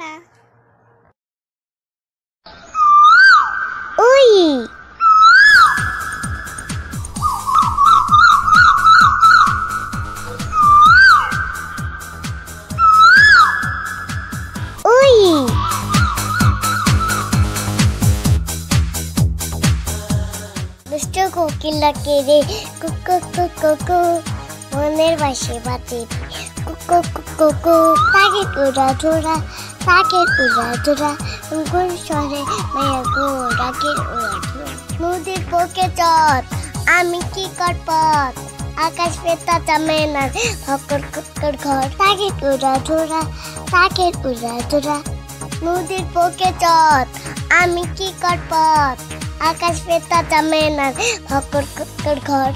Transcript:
না। ওই ওই দুষ্ট কোকিলাকে রে কুকু কুকু মনের বাসে বাজে কুকু কুকু তাকে উড়া ধরা গুন সরে মায়া গো ডাকে উড়া ধরা নদীর বুকে চট আমি কি করপত আকাশ পেতা চামে না ফকর কুকর ঘর তাকে উড়া ধরা নদীর বুকে চট আমি কি করপত আকাশ পেতা চামে না ফকর কুকর ঘর।